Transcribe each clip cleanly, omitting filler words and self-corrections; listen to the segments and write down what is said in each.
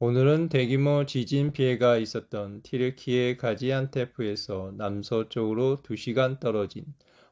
오늘은 대규모 지진 피해가 있었던 튀르키예 가지안테프에서 남서쪽으로 2시간 떨어진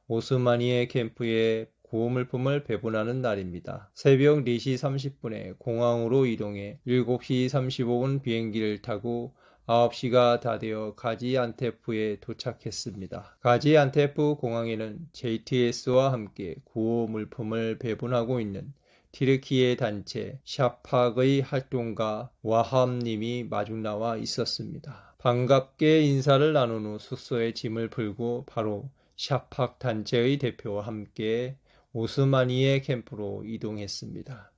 오스마니에 캠프에 구호물품을 배분하는 날입니다. 새벽 4시 30분에 공항으로 이동해 7시 35분 비행기를 타고 9시가 다 되어 가지안테프에 도착했습니다. 가지안테프 공항에는 JTS와 함께 구호물품을 배분하고 있는 튀르키예 단체 샤팍의 활동가 와합님이 마중 나와 있었습니다. 반갑게 인사를 나눈 후 숙소에 짐을 풀고 바로 샤팍 단체의 대표와 함께 오스마니에 캠프로 이동했습니다.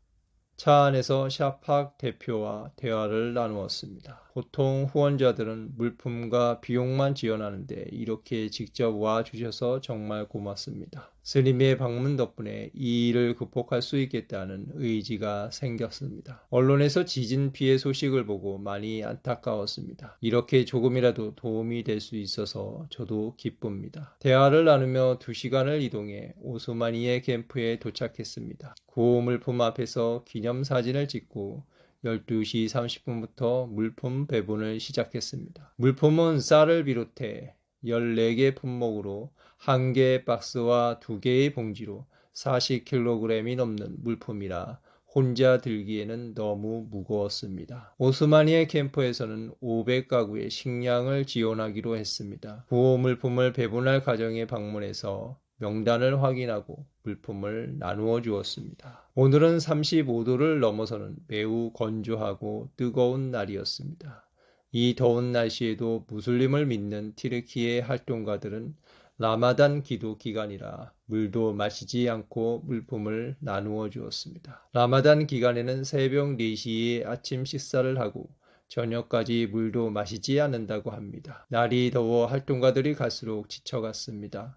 차 안에서 샤팍 대표와 대화를 나누었습니다. 보통 후원자들은 물품과 비용만 지원하는데 이렇게 직접 와 주셔서 정말 고맙습니다. 스님의 방문 덕분에 이 일을 극복할 수 있겠다는 의지가 생겼습니다. 언론에서 지진 피해 소식을 보고 많이 안타까웠습니다. 이렇게 조금이라도 도움이 될 수 있어서 저도 기쁩니다. 대화를 나누며 2시간을 이동해 오스마니에 캠프에 도착했습니다. 구호물품 앞에서 기념사진을 찍고 12시 30분부터 물품 배분을 시작했습니다. 물품은 쌀을 비롯해 14개 품목으로 1개의 박스와 2개의 봉지로 40kg이 넘는 물품이라 혼자 들기에는 너무 무거웠습니다. 오스마니에 캠프에서는 500가구의 식량을 지원하기로 했습니다. 구호 물품을 배분할 가정에 방문해서 명단을 확인하고 물품을 나누어 주었습니다. 오늘은 35도를 넘어서는 매우 건조하고 뜨거운 날이었습니다. 이 더운 날씨에도 무슬림을 믿는 튀르키예 활동가들은 라마단 기도 기간이라 물도 마시지 않고 물품을 나누어 주었습니다. 라마단 기간에는 새벽 4시에 아침 식사를 하고 저녁까지 물도 마시지 않는다고 합니다. 날이 더워 활동가들이 갈수록 지쳐갔습니다.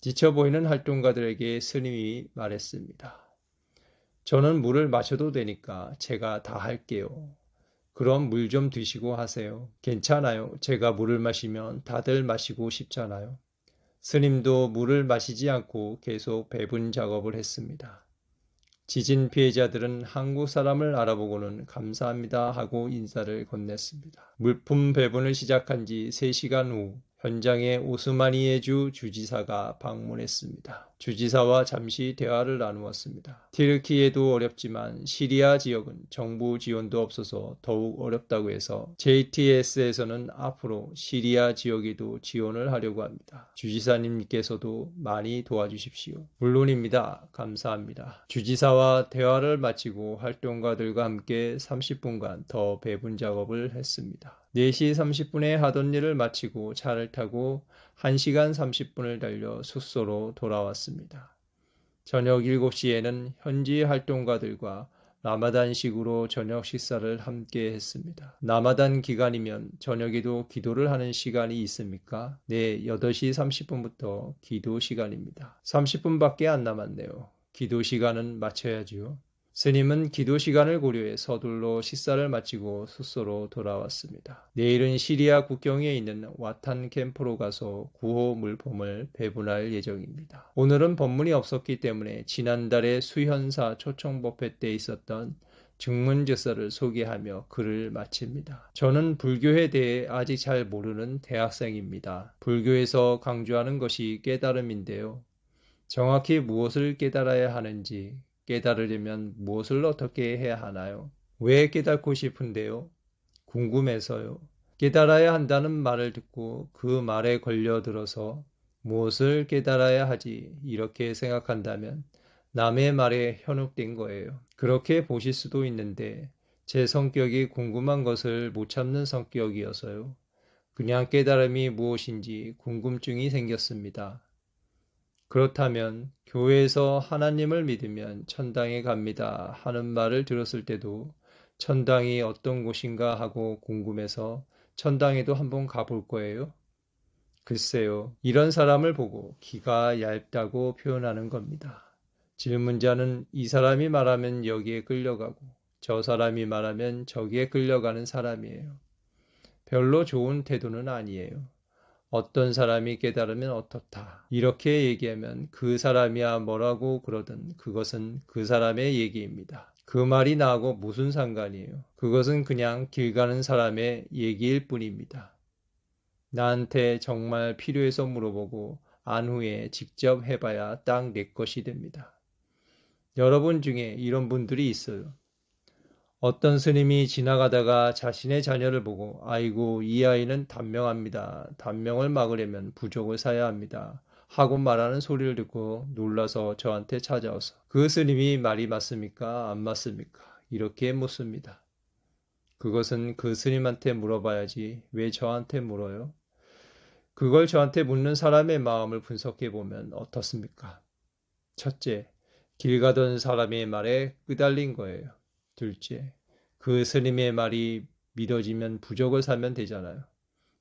지쳐 보이는 활동가들에게 스님이 말했습니다. 저는 물을 마셔도 되니까 제가 다 할게요. 그럼 물 좀 드시고 하세요. 괜찮아요. 제가 물을 마시면 다들 마시고 싶잖아요. 스님도 물을 마시지 않고 계속 배분 작업을 했습니다. 지진 피해자들은 한국 사람을 알아보고는 감사합니다 하고 인사를 건넸습니다. 물품 배분을 시작한 지 3시간 후 현장에 오스마니에주 주지사가 방문했습니다. 주지사와 잠시 대화를 나누었습니다. 튀르키예도 어렵지만 시리아 지역은 정부 지원도 없어서 더욱 어렵다고 해서 JTS에서는 앞으로 시리아 지역에도 지원을 하려고 합니다. 주지사님께서도 많이 도와주십시오. 물론입니다. 감사합니다. 주지사와 대화를 마치고 활동가들과 함께 30분간 더 배분 작업을 했습니다. 4시 30분에 하던 일을 마치고 차를 타고 1시간 30분을 달려 숙소로 돌아왔습니다. 저녁 7시에는 현지 활동가들과 라마단식으로 저녁 식사를 함께 했습니다. 라마단 기간이면 저녁에도 기도를 하는 시간이 있습니까? 네, 8시 30분부터 기도 시간입니다. 30분밖에 안 남았네요. 기도 시간은 마쳐야지요. 스님은 기도 시간을 고려해 서둘러 식사를 마치고 숙소로 돌아왔습니다. 내일은 시리아 국경에 있는 와탄 캠프로 가서 구호 물품을 배분할 예정입니다. 오늘은 법문이 없었기 때문에 지난달에 수현사 초청법회 때 있었던 증문제서를 소개하며 글을 마칩니다. 저는 불교에 대해 아직 잘 모르는 대학생입니다. 불교에서 강조하는 것이 깨달음인데요. 정확히 무엇을 깨달아야 하는지, 깨달으려면 무엇을 어떻게 해야 하나요? 왜 깨닫고 싶은데요? 궁금해서요. 깨달아야 한다는 말을 듣고 그 말에 걸려들어서 무엇을 깨달아야 하지 이렇게 생각한다면 남의 말에 현혹된 거예요. 그렇게 보실 수도 있는데 제 성격이 궁금한 것을 못 참는 성격이어서요. 그냥 깨달음이 무엇인지 궁금증이 생겼습니다. 그렇다면 교회에서 하나님을 믿으면 천당에 갑니다 하는 말을 들었을 때도 천당이 어떤 곳인가 하고 궁금해서 천당에도 한번 가볼 거예요. 글쎄요, 이런 사람을 보고 기가 얇다고 표현하는 겁니다. 질문자는 이 사람이 말하면 여기에 끌려가고 저 사람이 말하면 저기에 끌려가는 사람이에요. 별로 좋은 태도는 아니에요. 어떤 사람이 깨달으면 어떻다. 이렇게 얘기하면 그 사람이야 뭐라고 그러든 그것은 그 사람의 얘기입니다. 그 말이 나하고 무슨 상관이에요? 그것은 그냥 길 가는 사람의 얘기일 뿐입니다. 나한테 정말 필요해서 물어보고 안 후에 직접 해봐야 딱 내 것이 됩니다. 여러분 중에 이런 분들이 있어요. 어떤 스님이 지나가다가 자신의 자녀를 보고 아이고 이 아이는 단명합니다. 단명을 막으려면 부족을 사야 합니다. 하고 말하는 소리를 듣고 놀라서 저한테 찾아와서 그 스님이 말이 맞습니까? 안 맞습니까? 이렇게 묻습니다. 그것은 그 스님한테 물어봐야지 왜 저한테 물어요? 그걸 저한테 묻는 사람의 마음을 분석해 보면 어떻습니까? 첫째, 길 가던 사람의 말에 끄달린 거예요. 둘째, 그 스님의 말이 믿어지면 부적을 사면 되잖아요.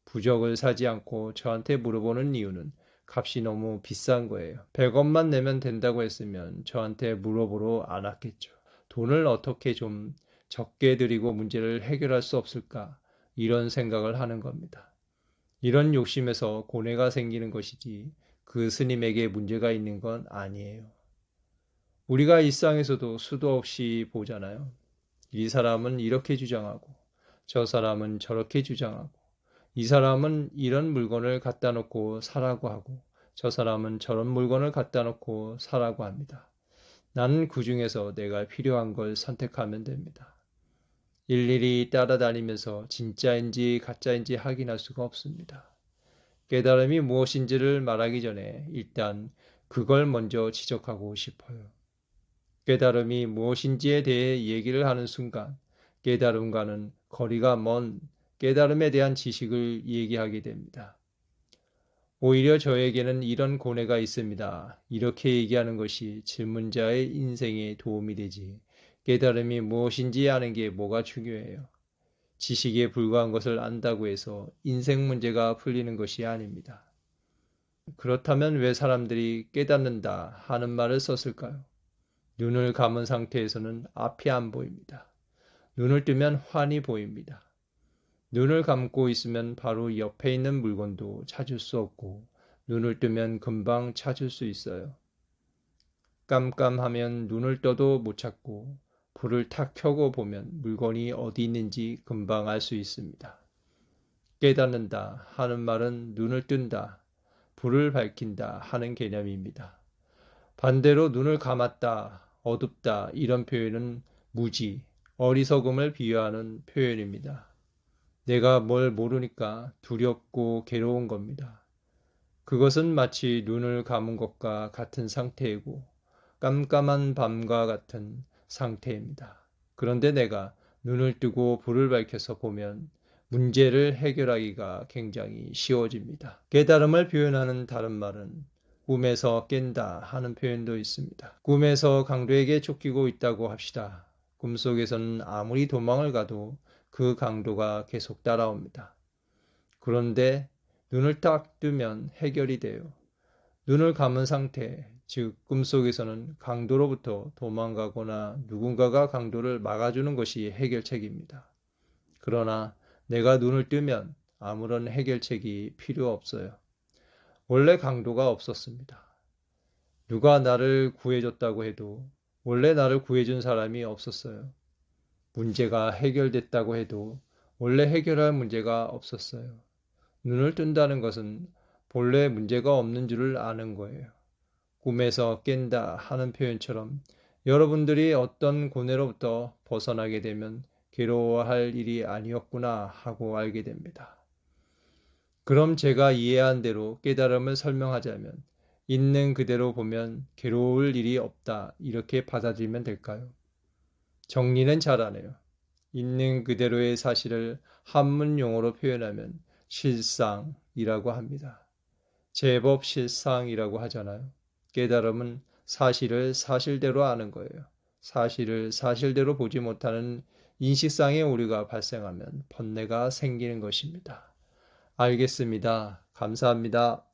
부적을 사지 않고 저한테 물어보는 이유는 값이 너무 비싼 거예요. 100원만 내면 된다고 했으면 저한테 물어보러 안 왔겠죠. 돈을 어떻게 좀 적게 드리고 문제를 해결할 수 없을까? 이런 생각을 하는 겁니다. 이런 욕심에서 고뇌가 생기는 것이지 그 스님에게 문제가 있는 건 아니에요. 우리가 일상에서도 수도 없이 보잖아요. 이 사람은 이렇게 주장하고 저 사람은 저렇게 주장하고 이 사람은 이런 물건을 갖다 놓고 사라고 하고 저 사람은 저런 물건을 갖다 놓고 사라고 합니다. 나는 그 중에서 내가 필요한 걸 선택하면 됩니다. 일일이 따라다니면서 진짜인지 가짜인지 확인할 수가 없습니다. 깨달음이 무엇인지를 말하기 전에 일단 그걸 먼저 지적하고 싶어요. 깨달음이 무엇인지에 대해 얘기를 하는 순간 깨달음과는 거리가 먼 깨달음에 대한 지식을 얘기하게 됩니다. 오히려 저에게는 이런 고뇌가 있습니다. 이렇게 얘기하는 것이 질문자의 인생에 도움이 되지 깨달음이 무엇인지 아는 게 뭐가 중요해요. 지식에 불과한 것을 안다고 해서 인생 문제가 풀리는 것이 아닙니다. 그렇다면 왜 사람들이 깨닫는다 하는 말을 썼을까요? 눈을 감은 상태에서는 앞이 안 보입니다. 눈을 뜨면 환히 보입니다. 눈을 감고 있으면 바로 옆에 있는 물건도 찾을 수 없고 눈을 뜨면 금방 찾을 수 있어요. 깜깜하면 눈을 떠도 못 찾고 불을 탁 켜고 보면 물건이 어디 있는지 금방 알 수 있습니다. 깨닫는다 하는 말은 눈을 뜬다, 불을 밝힌다 하는 개념입니다. 반대로 눈을 감았다, 어둡다 이런 표현은 무지, 어리석음을 비유하는 표현입니다. 내가 뭘 모르니까 두렵고 괴로운 겁니다. 그것은 마치 눈을 감은 것과 같은 상태이고 깜깜한 밤과 같은 상태입니다. 그런데 내가 눈을 뜨고 불을 밝혀서 보면 문제를 해결하기가 굉장히 쉬워집니다. 깨달음을 표현하는 다른 말은 꿈에서 깬다 하는 표현도 있습니다. 꿈에서 강도에게 쫓기고 있다고 합시다. 꿈속에서는 아무리 도망을 가도 그 강도가 계속 따라옵니다. 그런데 눈을 딱 뜨면 해결이 돼요. 눈을 감은 상태, 즉 꿈속에서는 강도로부터 도망가거나 누군가가 강도를 막아주는 것이 해결책입니다. 그러나 내가 눈을 뜨면 아무런 해결책이 필요 없어요. 원래 강도가 없었습니다. 누가 나를 구해줬다고 해도 원래 나를 구해준 사람이 없었어요. 문제가 해결됐다고 해도 원래 해결할 문제가 없었어요. 눈을 뜬다는 것은 본래 문제가 없는 줄을 아는 거예요. 꿈에서 깬다 하는 표현처럼 여러분들이 어떤 고뇌로부터 벗어나게 되면 괴로워할 일이 아니었구나 하고 알게 됩니다. 그럼 제가 이해한 대로 깨달음을 설명하자면 있는 그대로 보면 괴로울 일이 없다 이렇게 받아들이면 될까요? 정리는 잘하네요. 있는 그대로의 사실을 한문 용어로 표현하면 실상이라고 합니다. 제법 실상이라고 하잖아요. 깨달음은 사실을 사실대로 아는 거예요. 사실을 사실대로 보지 못하는 인식상의 오류가 발생하면 번뇌가 생기는 것입니다. 알겠습니다. 감사합니다.